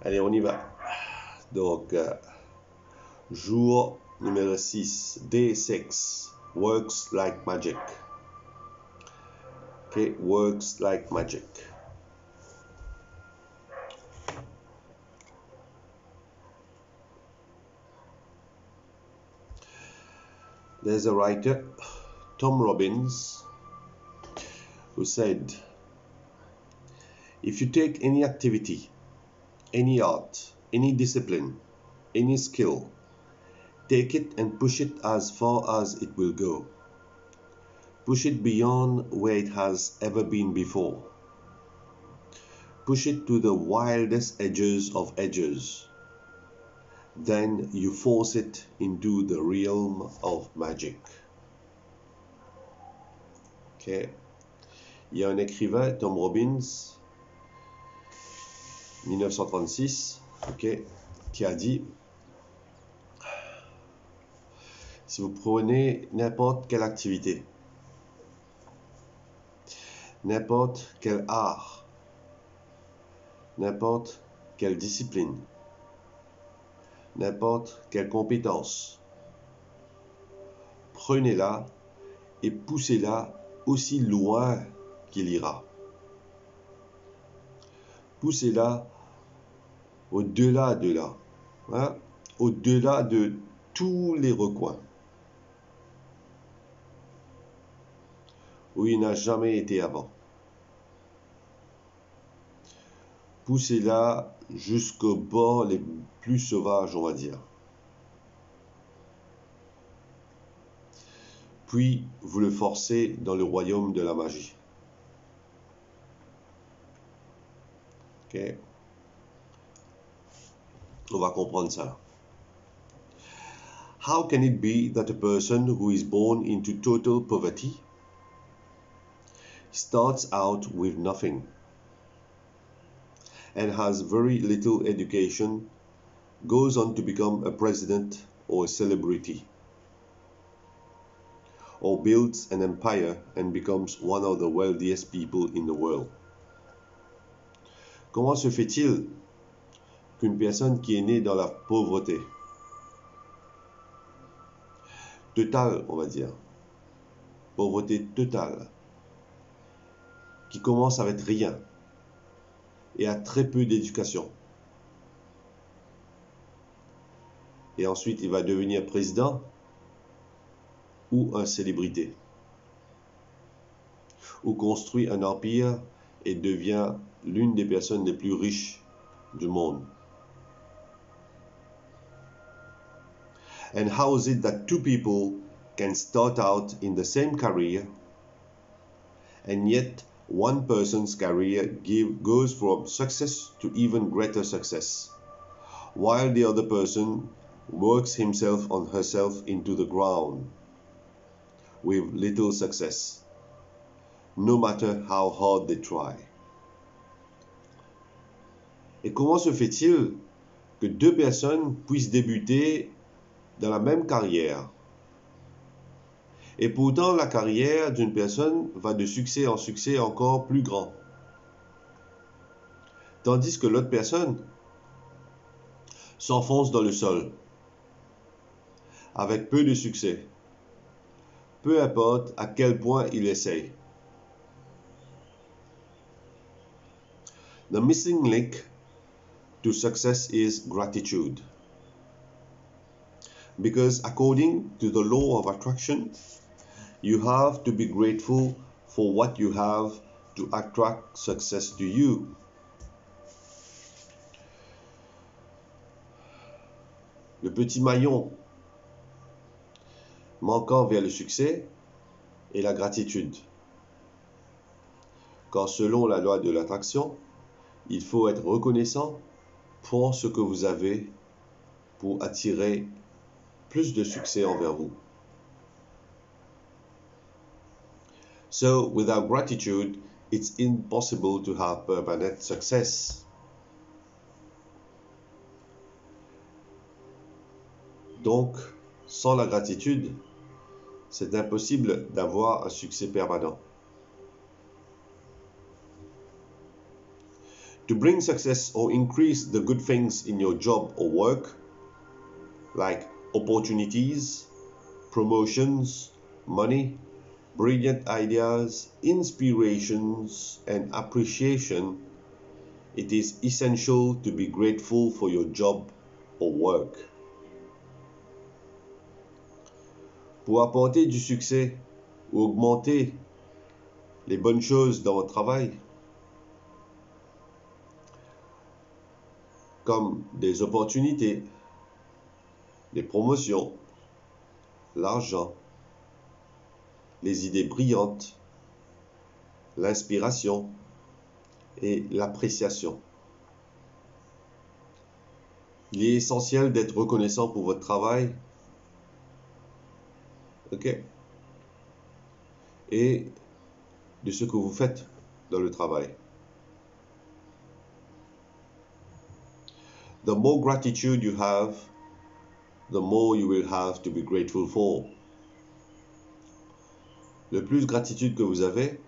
Allez, on y va. Donc, jour numéro 6, day 6, works like magic. Okay, works like magic. There's a writer, Tom Robbins, who said, if you take any activity, any art, any discipline, any skill, take it and push it as far as it will go. Push it beyond where it has ever been before. Push it to the wildest edges of edges. Then you force it into the realm of magic. Okay. Il y a un écrivain, Tom Robbins, 1936, okay, qui a dit, si vous prenez n'importe quelle activité, n'importe quel art, n'importe quelle discipline, n'importe quelle compétence, prenez-la et poussez-la aussi loin qu'il ira. Poussez-la au-delà de là, hein, au-delà de tous les recoins où il n'a jamais été avant. Poussez-la jusqu'au bord les plus sauvages, on va dire. Puis vous le forcez dans le royaume de la magie. Ok. On va comprendre ça. How can it be that a person who is born into total poverty starts out with nothing and has very little education, goes on to become a president or a celebrity, or builds an empire and becomes one of the wealthiest people in the world? Comment se fait-il qu'une personne qui est née dans la pauvreté totale, on va dire, pauvreté totale, qui commence avec rien et a très peu d'éducation, et ensuite il va devenir président ou une célébrité, ou construit un empire et devient l'une des personnes les plus riches du monde? And how is it that two people can start out in the same career and yet one person's career goes from success to even greater success, while the other person works himself or herself into the ground with little success, no matter how hard they try? Et comment se fait-il que deux personnes puissent débuter dans la même carrière, et pourtant la carrière d'une personne va de succès en succès encore plus grand, tandis que l'autre personne s'enfonce dans le sol avec peu de succès, peu importe à quel point il essaye? The missing link to success is gratitude. Because according to the law of attraction, you have to be grateful for what you have to attract success to you. Le petit maillon manquant vers le succès est la gratitude. Car selon la loi de l'attraction, il faut être reconnaissant pour ce que vous avez pour attirer plus de succès envers vous. So, without gratitude, it's impossible to have permanent success. Donc, sans la gratitude, c'est impossible d'avoir un succès permanent. To bring success or increase the good things in your job or work, like opportunities, promotions, money, brilliant ideas, inspirations, and appreciation, it is essential to be grateful for your job or work. Pour apporter du succès ou augmenter les bonnes choses dans votre travail, comme des opportunités, des promotions, l'argent, les idées brillantes, l'inspiration et l'appréciation. Il est essentiel d'être reconnaissant pour votre travail, ok, et de ce que vous faites dans le travail. The more gratitude you have, the more you will have to be grateful for. Le plus gratitude que vous avez,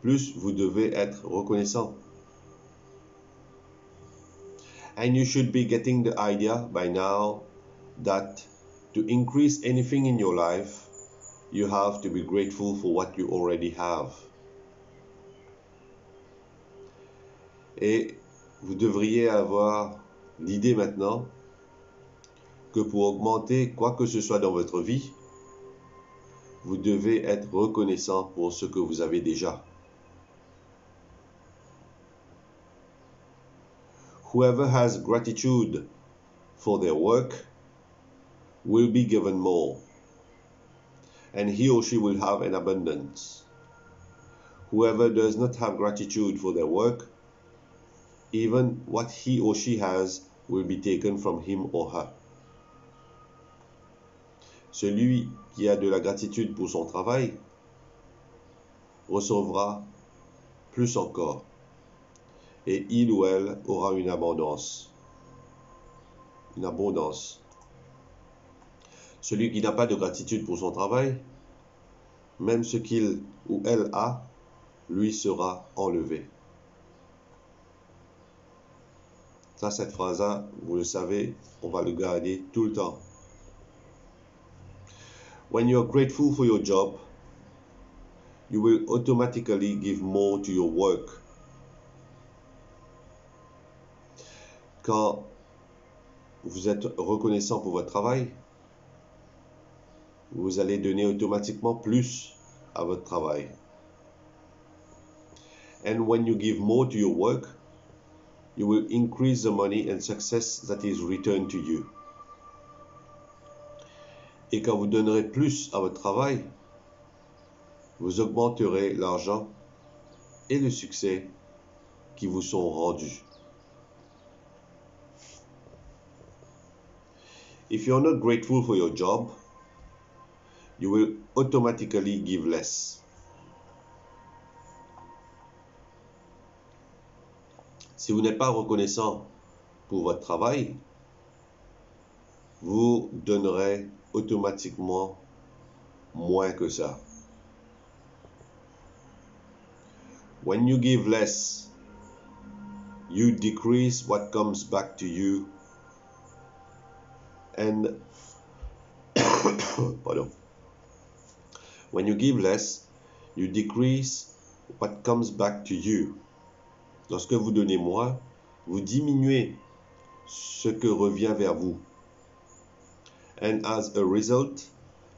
plus vous devez être reconnaissant. And you should be getting the idea by now that to increase anything in your life, you have to be grateful for what you already have. Et vous devriez avoir l'idée maintenant que pour augmenter quoi que ce soit dans votre vie, vous devez être reconnaissant pour ce que vous avez déjà. Whoever has gratitude for their work will be given more, and he or she will have an abundance. Whoever does not have gratitude for their work, even what he or she has will be taken from him or her. Celui qui a de la gratitude pour son travail recevra plus encore, et il ou elle aura une abondance. Une abondance. Celui qui n'a pas de gratitude pour son travail, même ce qu'il ou elle a, lui sera enlevé. Ça, cette phrase-là, vous le savez, on va le garder tout le temps. When you are grateful for your job, you will automatically give more to your work. Quand vous êtes reconnaissant pour votre travail, vous allez donner automatiquement plus à votre travail. And when you give more to your work, you will increase the money and success that is returned to you. Et quand vous donnerez plus à votre travail, vous augmenterez l'argent et le succès qui vous sont rendus. If you're not grateful for your job, you will automatically give less. Si vous n'êtes pas reconnaissant pour votre travail, vous donnerez automatiquement moins que ça. When you give less, you decrease what comes back to you, and pardon. When you give less, you decrease what comes back to you. Lorsque vous donnez moins, vous diminuez ce que revient vers vous. And as a result,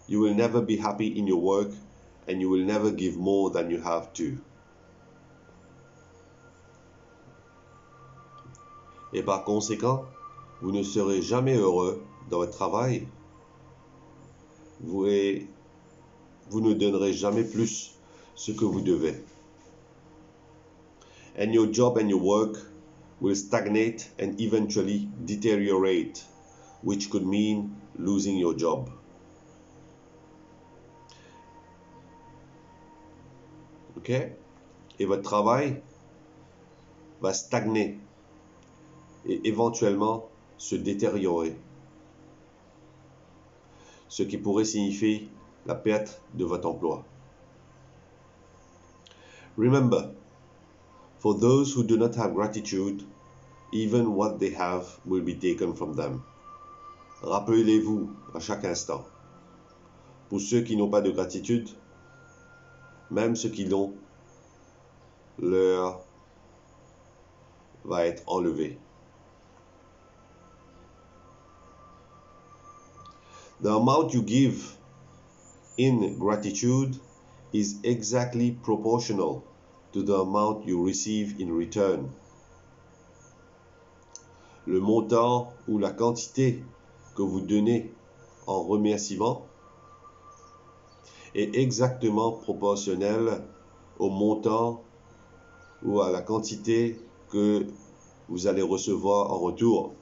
you will never be happy in your work and you will never give more than you have to. Et par conséquent, vous ne serez jamais heureux dans votre travail. Vous ne donnerez jamais plus ce que vous devez. And your job and your work will stagnate and eventually deteriorate, which could mean losing your job. Ok? Et votre travail va stagner et éventuellement se détériorer, ce qui pourrait signifier la perte de votre emploi. Remember, For those who do not have gratitude, even what they have will be taken from them. Rappelez-vous à chaque instant. Pour ceux qui n'ont pas de gratitude, même ce qu'ils ont, leur va être enlevé. The amount you give in gratitude is exactly proportional to the amount you receive in return. Le montant ou la quantité que vous donnez en remerciement est exactement proportionnel au montant ou à la quantité que vous allez recevoir en retour.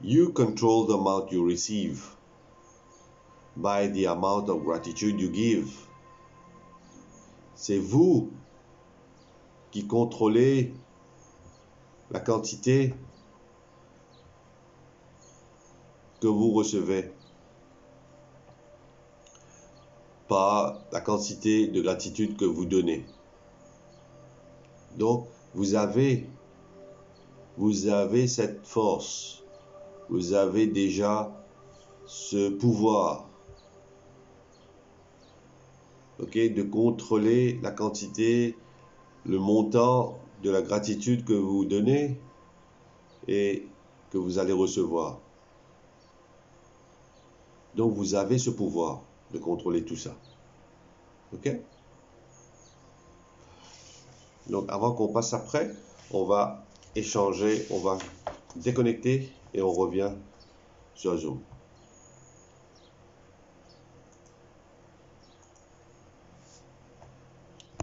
You control the amount you receive by the amount of gratitude you give. C'est vous qui contrôlez la quantité que vous recevez, pas la quantité de gratitude que vous donnez. Donc, vous avez cette force, vous avez déjà ce pouvoir, de contrôler la quantité, le montant de la gratitude que vous donnez et que vous allez recevoir. Donc, vous avez ce pouvoir de contrôler tout ça. OK? Donc, avant qu'on passe après, on va échanger, on va déconnecter et on revient sur Zoom.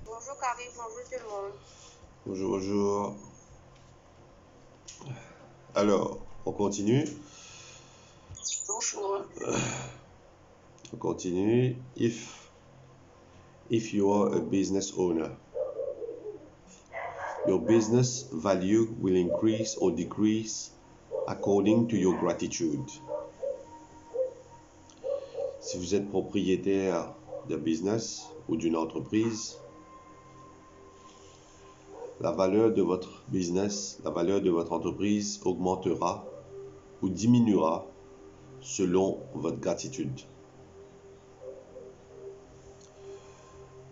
Bonjour Karim, bonjour tout le monde. Bonjour, bonjour. Alors, on continue. Bonjour. On continue. If you are a business owner, your business value will increase or decrease according to your gratitude. Si vous êtes propriétaire d'un business ou d'une entreprise, la valeur de votre business, la valeur de votre entreprise augmentera ou diminuera selon votre gratitude.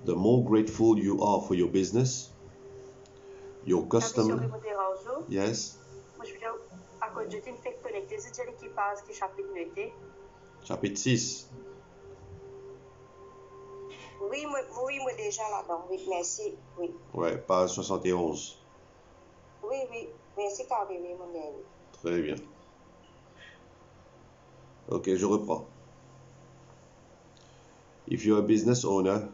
The more grateful you are for your business, your customer. Yes. Chapitre 6. Oui, moi déjà là-dedans. Oui, merci. Oui. Ouais, page 71. Oui, merci Karim, mon ami. Très bien. Ok, je reprends. If you're a business owner,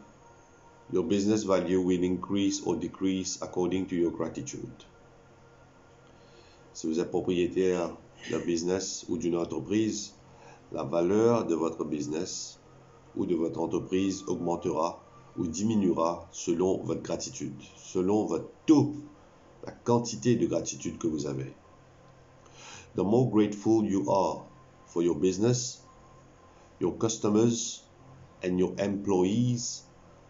your business value will increase or decrease according to your gratitude. Si vous êtes propriétaire d'un business ou d'une entreprise, la valeur de votre business ou de votre entreprise augmentera ou diminuera selon votre gratitude, selon votre taux, la quantité de gratitude que vous avez. The more grateful you are for your business, your customers, and your employees,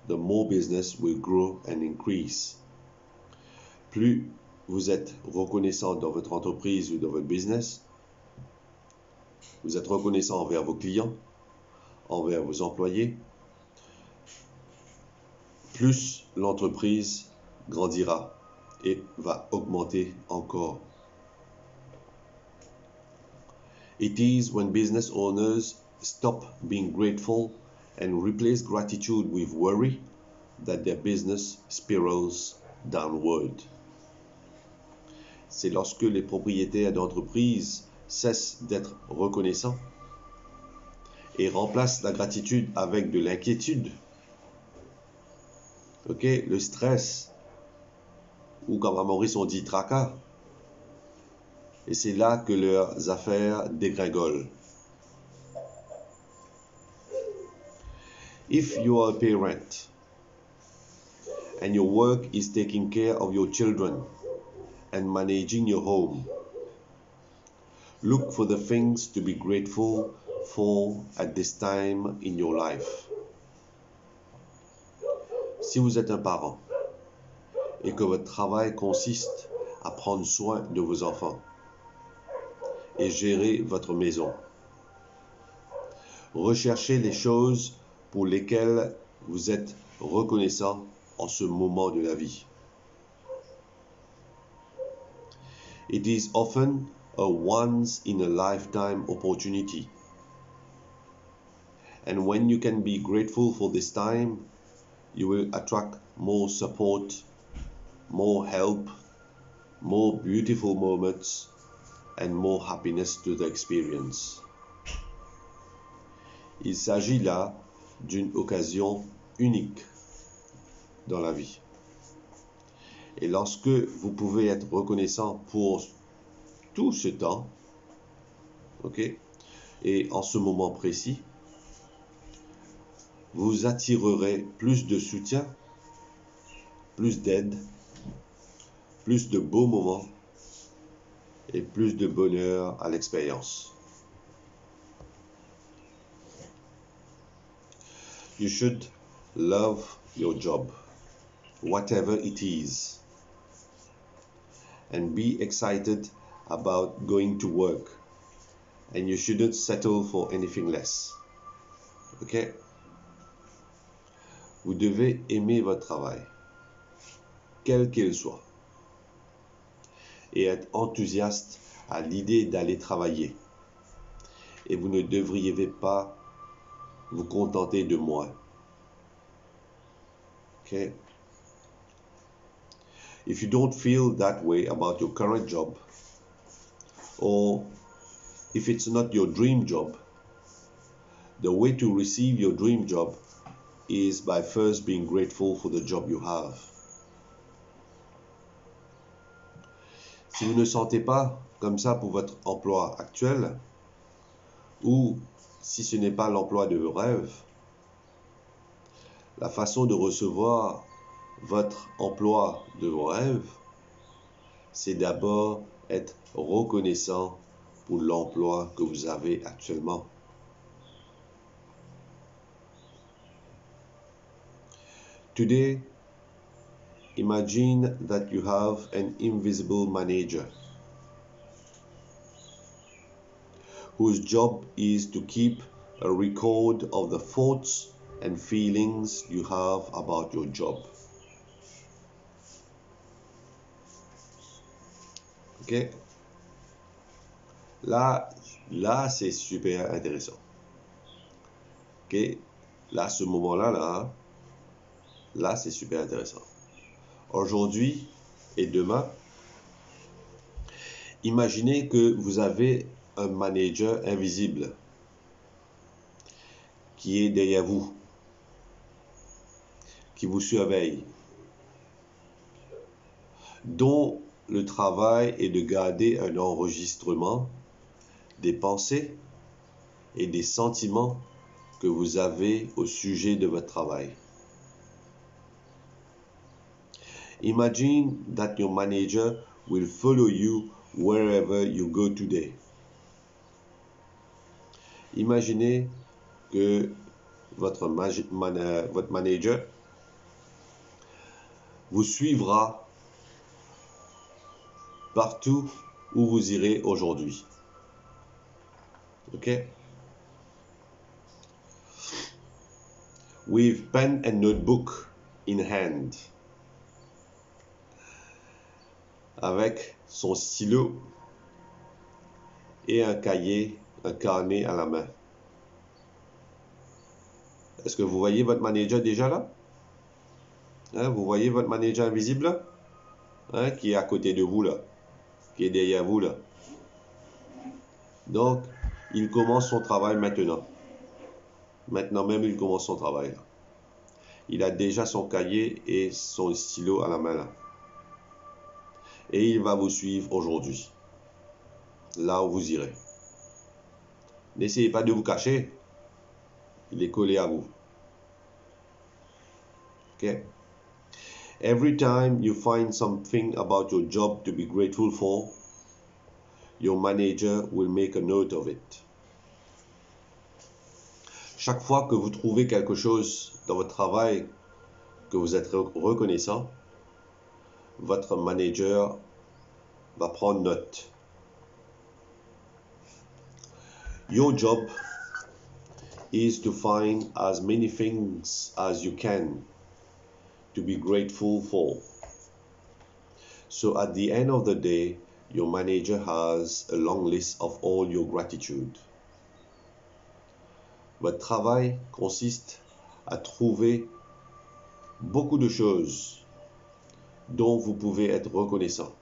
the more business will grow and increase. Plus vous êtes reconnaissant dans votre entreprise ou dans votre business, vous êtes reconnaissant envers vos clients, envers vos employés, plus l'entreprise grandira et va augmenter encore. It is when business owners stop being grateful and replace gratitude with worry that their business spirals downward. C'est lorsque les propriétaires d'entreprises cessent d'être reconnaissants et remplacent la gratitude avec de l'inquiétude, le stress, ou comme à Maurice on dit tracas. Et c'est là que leurs affaires dégringolent. If you are a parent and your work is taking care of your children and managing your home, look for the things to be grateful for at this time in your life. Si vous êtes un parent et que votre travail consiste à prendre soin de vos enfants et gérer votre maison, recherchez les choses pour lesquelles vous êtes reconnaissant en ce moment de la vie. It is often a once-in-a-lifetime opportunity. And when you can be grateful for this time, you will attract more support, more help, more beautiful moments, and more happiness to the experience. Il s'agit là d'une occasion unique dans la vie. Et lorsque vous pouvez être reconnaissant pour tout ce temps, ok, et en ce moment précis, vous attirerez plus de soutien, plus d'aide, plus de beaux moments et plus de bonheur à l'expérience. You should love your job, whatever it is, and be excited about going to work, and you shouldn't settle for anything less. Ok? Vous devez aimer votre travail, quel qu'il soit, et être enthousiaste à l'idée d'aller travailler. Et vous ne devriez pas vous contenter de moins. Okay? If you don't feel that way about your current job, or if it's not your dream job, the way to receive your dream job is by first being grateful for the job you have. Si vous ne sentez pas comme ça pour votre emploi actuel, ou si ce n'est pas l'emploi de vos rêves, la façon de recevoir votre emploi de vos rêves, c'est d'abord être reconnaissant pour l'emploi que vous avez actuellement. Today, imagine that you have an invisible manager whose job is to keep a record of the thoughts and feelings you have about your job. Ok? Là, c'est super intéressant. Ok? Là, ce moment-là, là, c'est super intéressant. Aujourd'hui et demain, imaginez que vous avez un manager invisible qui est derrière vous, qui vous surveille, dont le travail est de garder un enregistrement des pensées et des sentiments que vous avez au sujet de votre travail. Imagine that your manager will follow you wherever you go today. Imaginez que votre manager vous suivra partout où vous irez aujourd'hui. Ok? With pen and notebook in hand. Avec son stylo et un cahier, un carnet à la main. Est-ce que vous voyez votre manager déjà là? Hein, vous voyez votre manager invisible là? Hein, qui est à côté de vous là? Qui est derrière vous là? Donc, il commence son travail maintenant. Maintenant même, il commence son travail là. Il a déjà son cahier et son stylo à la main là. Et il va vous suivre aujourd'hui, là où vous irez. N'essayez pas de vous cacher. Il est collé à vous. Okay? Every time you find something about your job to be grateful for, your manager will make a note of it. Chaque fois que vous trouvez quelque chose dans votre travail que vous êtes reconnaissant, votre manager va prendre note. Your job is to find as many things as you can to be grateful for. So at the end of the day, your manager has a long list of all your gratitude. Votre travail consiste à trouver beaucoup de choses dont vous pouvez être reconnaissant.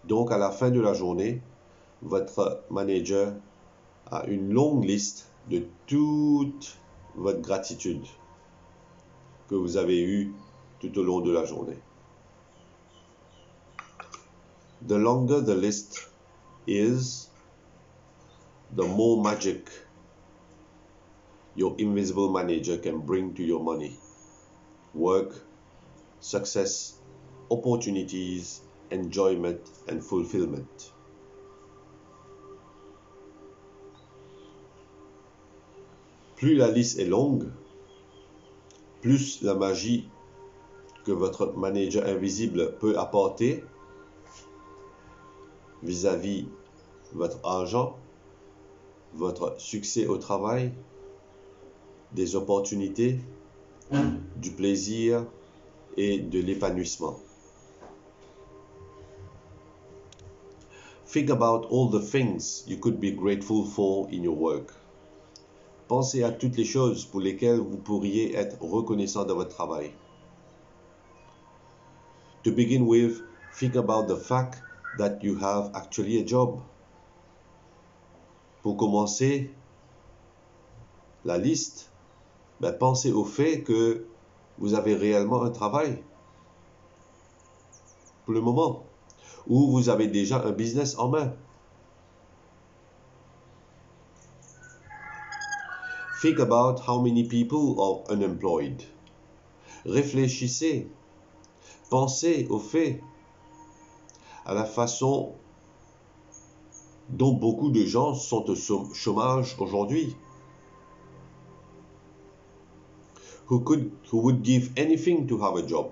Donc à la fin de la journée, votre manager a une longue liste de toute votre gratitude que vous avez eue tout au long de la journée. The longer the list is, the more magic your invisible manager can bring to your money, work, success, opportunities, enjoyment, and fulfillment. Plus la liste est longue, plus la magie que votre manager invisible peut apporter vis-à-vis votre argent, votre succès au travail, des opportunités, du plaisir et de l'épanouissement. Think about all the things you could be grateful for in your work. Pensez à toutes les choses pour lesquelles vous pourriez être reconnaissant de votre travail. To begin with, think about the fact that you have actually a job. Pour commencer la liste, pensez au fait que vous avez réellement un travail pour le moment, ou vous avez déjà un business en main. Think about how many people are unemployed. Réfléchissez, pensez au fait, à la façon dont beaucoup de gens sont au chômage aujourd'hui. Who would give anything to have a job?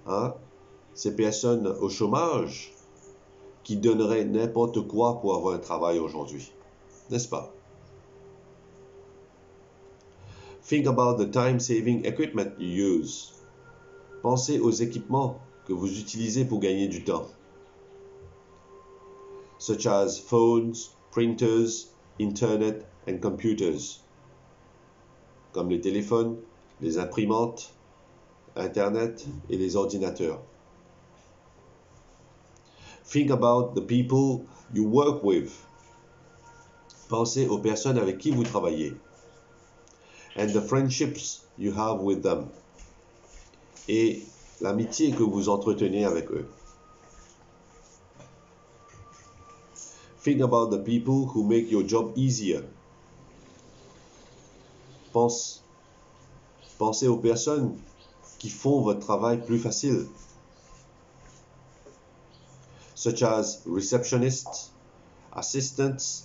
Hein? Ces personnes au chômage qui donneraient n'importe quoi pour avoir un travail aujourd'hui, n'est-ce pas? Think about the time-saving equipment you use. Pensez aux équipements que vous utilisez pour gagner du temps, such as phones, printers, internet and computers, comme les téléphones, les imprimantes, internet et les ordinateurs. Think about the people you work with. Pensez aux personnes avec qui vous travaillez, and the friendships you have with them, et l'amitié que vous entretenez avec eux. Think about the people who make your job easier. Pensez aux personnes qui font votre travail plus facile, such as receptionists, assistants,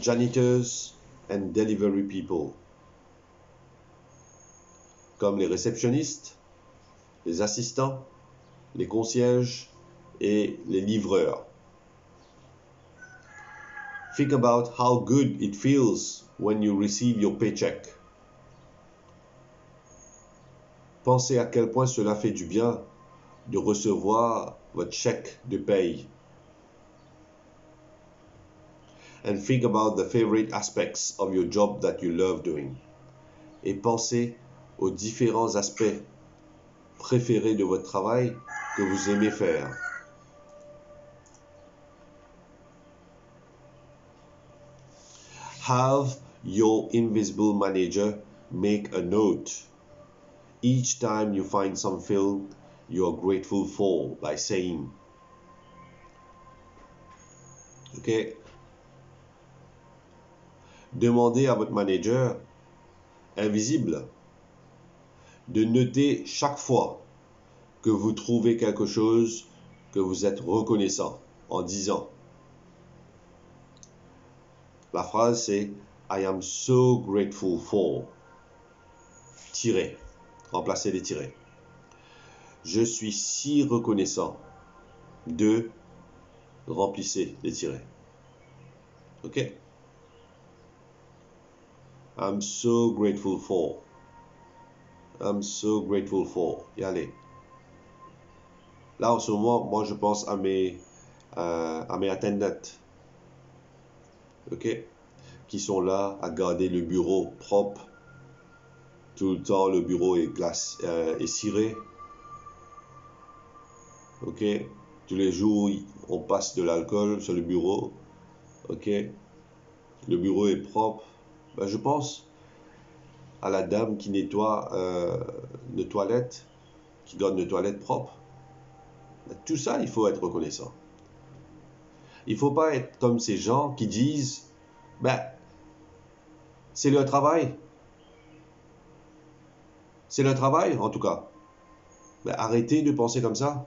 janitors, and delivery people, comme les réceptionnistes, les assistants, les concierges et les livreurs. Think about how good it feels when you receive your paycheck. Pensez à quel point cela fait du bien de recevoir votre chèque de paye. And think about the favorite aspects of your job that you love doing. Et pensez aux différents aspects préférés de votre travail que vous aimez faire. Have your invisible manager make a note each time you find something you are grateful for by saying, OK? Demandez à votre manager invisible de noter chaque fois que vous trouvez quelque chose que vous êtes reconnaissant en disant. La phrase c'est I am so grateful for. tirets. Remplacez les tirets. Je suis si reconnaissant de, remplissez les tirets. OK? I'm so grateful for. I'm so grateful for. Y allez. Là, en ce moment, moi, je pense à mes attendants. OK? Qui sont là à garder le bureau propre. Tout le temps, le bureau est ciré. OK? Tous les jours, on passe de l'alcool sur le bureau. OK? Le bureau est propre. Ben, je pense à la dame qui nettoie les toilettes, qui garde les toilettes propres. Ben, tout ça, il faut être reconnaissant. Il ne faut pas être comme ces gens qui disent, ben, c'est leur travail. C'est leur travail, en tout cas. Ben, arrêtez de penser comme ça.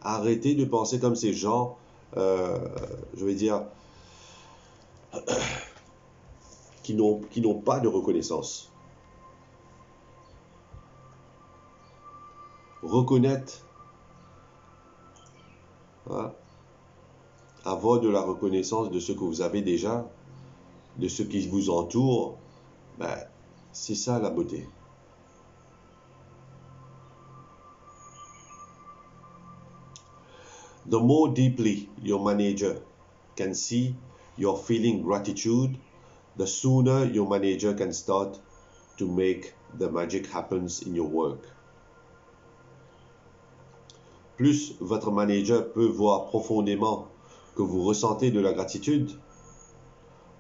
Arrêtez de penser comme ces gens, je vais dire, qui n'ont pas de reconnaissance. Reconnaître, hein, avoir de la reconnaissance de ce que vous avez déjà, de ce qui vous entoure, ben, c'est ça la beauté. The more deeply your manager can see you're feeling gratitude, the sooner your manager can start to make the magic happens in your work. Plus votre manager peut voir profondément que vous ressentez de la gratitude,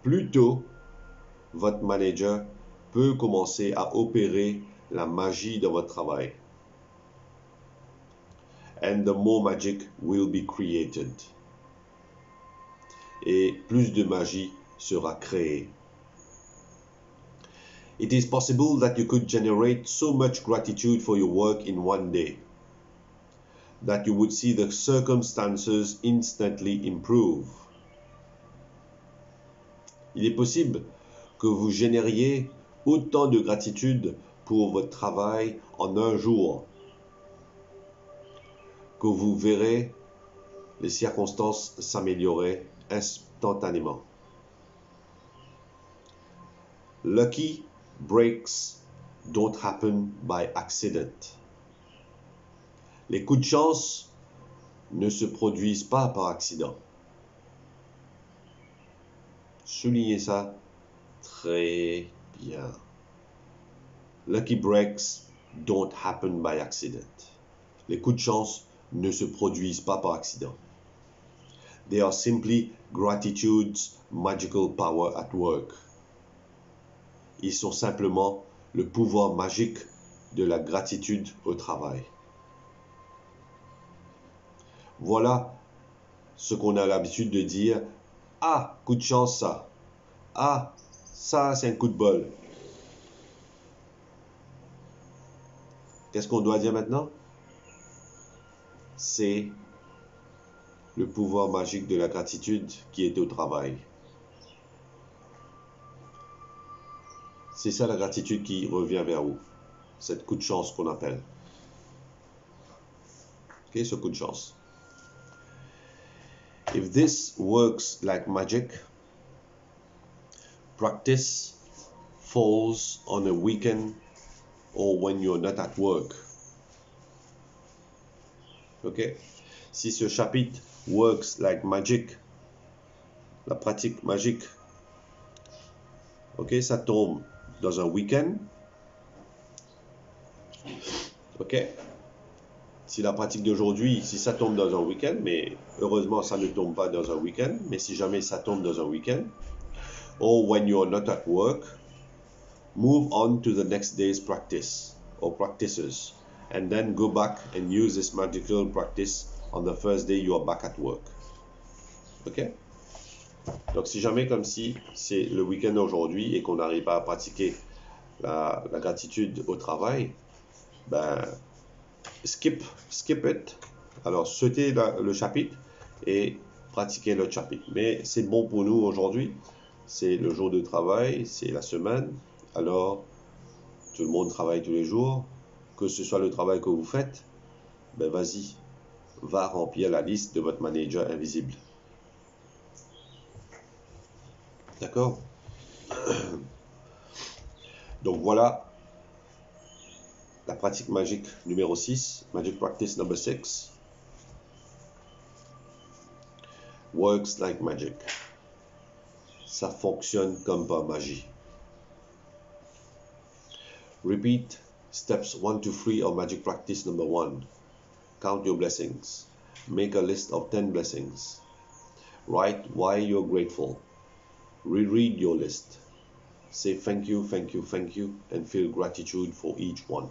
plus tôt votre manager peut commencer à opérer la magie dans votre travail. And the more magic will be created. Et plus de magie sera créée. It is possible that you could generate so much gratitude for your work in one day that you would see the circumstances instantly improve. Il est possible que vous génériez autant de gratitude pour votre travail en un jour que vous verrez les circonstances s'améliorer instantanément. Lucky breaks don't happen by accident. Les coups de chance ne se produisent pas par accident. Soulignez ça très bien. Lucky breaks don't happen by accident. Les coups de chance ne se produisent pas par accident. They are simply gratitude's magical power at work. Ils sont simplement le pouvoir magique de la gratitude au travail. Voilà ce qu'on a l'habitude de dire. Ah, coup de chance ça. Ah, ça c'est un coup de bol. Qu'est-ce qu'on doit dire maintenant? C'est le pouvoir magique de la gratitude qui est au travail. C'est ça la gratitude qui revient vers vous. Cette coup de chance qu'on appelle. Ok, ce coup de chance. If this works like magic, practice falls on a weekend or when you're not at work. Ok? Si ce chapitre works like magic, la pratique magique, ok, ça tombe dans un week-end. Ok? Si la pratique d'aujourd'hui, si ça tombe dans un week-end, mais heureusement ça ne tombe pas dans un week-end, mais si jamais ça tombe dans un week-end, or when you're not at work, move on to the next day's practice or practices, and then go back and use this magical practice on the first day you are back at work. Ok? Donc si jamais comme si c'est le week-end aujourd'hui et qu'on n'arrive pas à pratiquer la gratitude au travail, ben skip it. Alors sautez le chapitre et pratiquez le chapitre. Mais c'est bon pour nous aujourd'hui. C'est le jour de travail, c'est la semaine. Alors, tout le monde travaille tous les jours. Que ce soit le travail que vous faites, ben vas-y, va remplir la liste de votre manager invisible. D'accord? Donc voilà la pratique magique numéro 6, Magic Practice number 6. Works like magic. Ça fonctionne comme par magie. Repeat steps 1 to 3 of Magic Practice number 1. Count your blessings. Make a list of 10 blessings. Write why you're grateful. Reread your list. Say thank you, thank you, thank you, and feel gratitude for each one.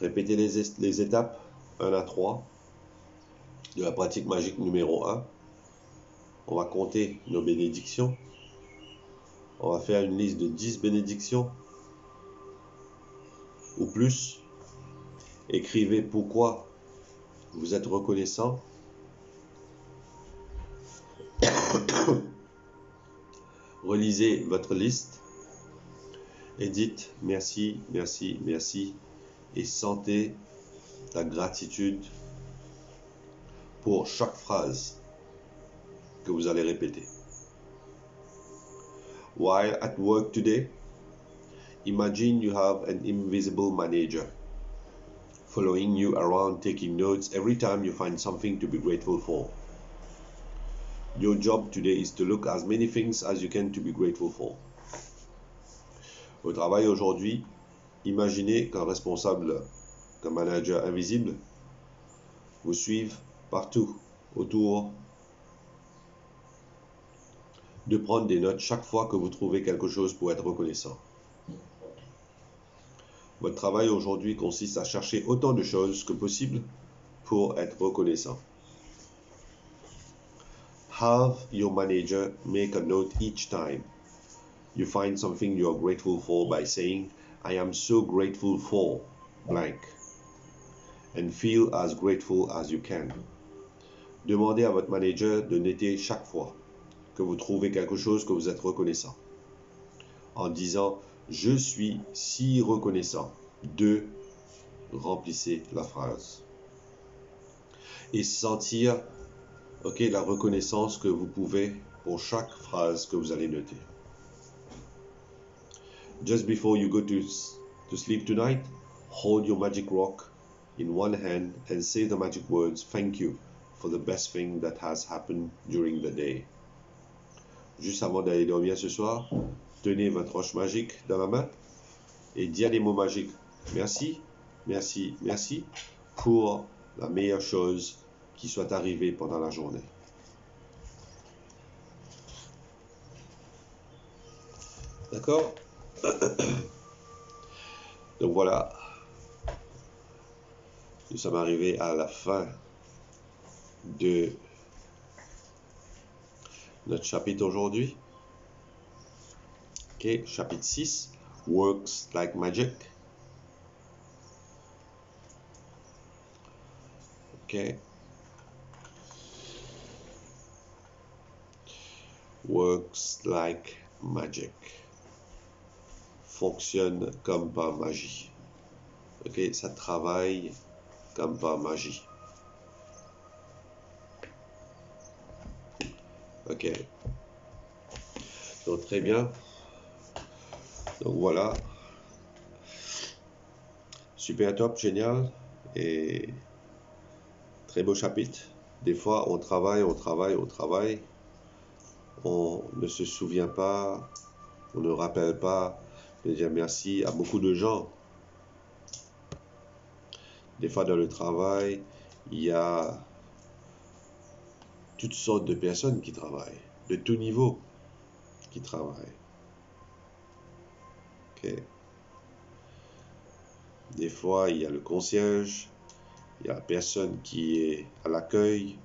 Répétez les étapes 1 à 3 de la pratique magique numéro 1. On va compter nos bénédictions. On va faire une liste de 10 bénédictions ou plus. Écrivez pourquoi vous êtes reconnaissant. Relisez votre liste et dites merci, merci, merci et sentez la gratitude pour chaque phrase que vous allez répéter. While at work today, imagine you have an invisible manager following you around, taking notes every time you find something to be grateful for. Your job today is to look as many things as you can to be grateful for. Au travail aujourd'hui, imaginez qu'un responsable, qu'un manager invisible vous suive partout autour, de prendre des notes chaque fois que vous trouvez quelque chose pour être reconnaissant. Votre travail aujourd'hui consiste à chercher autant de choses que possible pour être reconnaissant. Have your manager make a note each time you find something you are grateful for by saying, I am so grateful for blank, and feel as grateful as you can. Demandez à votre manager de noter chaque fois que vous trouvez quelque chose que vous êtes reconnaissant, en disant je suis si reconnaissant de, remplissez la phrase, et sentir la reconnaissance que vous pouvez pour chaque phrase que vous allez noter. Just before you go to sleep tonight, hold your magic rock in one hand and say the magic words thank you for the best thing that has happened during the day. Juste avant d'aller dormir ce soir, tenez votre roche magique dans la main et dites les mots magiques. Merci, merci, merci pour la meilleure chose qui soit arrivée pendant la journée. D'accord? Donc voilà, nous sommes arrivés à la fin de notre chapitre aujourd'hui. Ok, chapitre 6, Works like Magic. Ok. Works like magic. Fonctionne comme par magie. Ok, ça travaille comme par magie. Ok. Donc très bien. Donc voilà. Super top, génial. Et très beau chapitre. Des fois, on travaille. On ne se souvient pas, on ne rappelle pas de dire merci à beaucoup de gens. Des fois, dans le travail, il y a toutes sortes de personnes qui travaillent, de tout niveau qui travaillent. Okay. Des fois, il y a le concierge, il y a la personne qui est à l'accueil,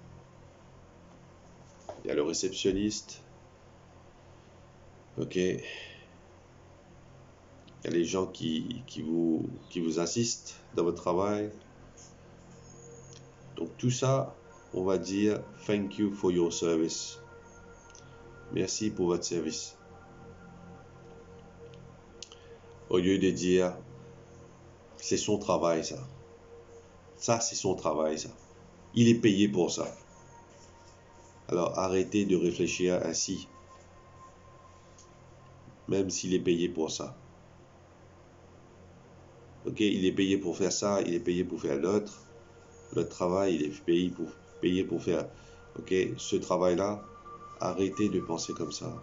il y a le réceptionniste. Ok. Il y a les gens qui vous assistent dans votre travail. Donc tout ça, on va dire thank you for your service. Merci pour votre service. Au lieu de dire, c'est son travail ça. Ça, c'est son travail ça. Il est payé pour ça. Alors arrêtez de réfléchir ainsi. Même s'il est payé pour ça. Ok, il est payé pour faire ça, il est payé pour faire l'autre. Le travail, il est payé pour faire. Ok, ce travail-là, arrêtez de penser comme ça.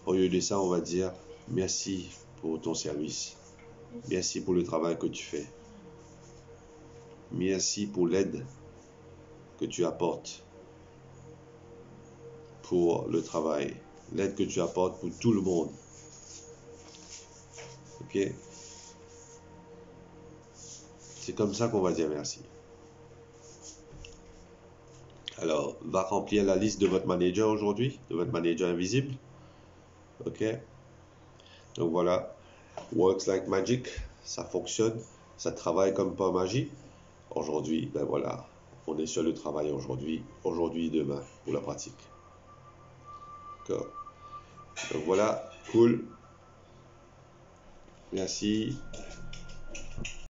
Au lieu de ça, on va dire merci pour ton service. Merci pour le travail que tu fais. Merci pour l'aide que tu apportes pour le travail. L'aide que tu apportes pour tout le monde. Ok? C'est comme ça qu'on va dire merci. Alors, va remplir la liste de votre manager aujourd'hui, de votre manager invisible. Ok? Donc voilà, works like magic, ça fonctionne, ça travaille comme par magie. Aujourd'hui, ben voilà, on est sur le travail aujourd'hui et demain pour la pratique. D'accord? Donc voilà, cool. Merci.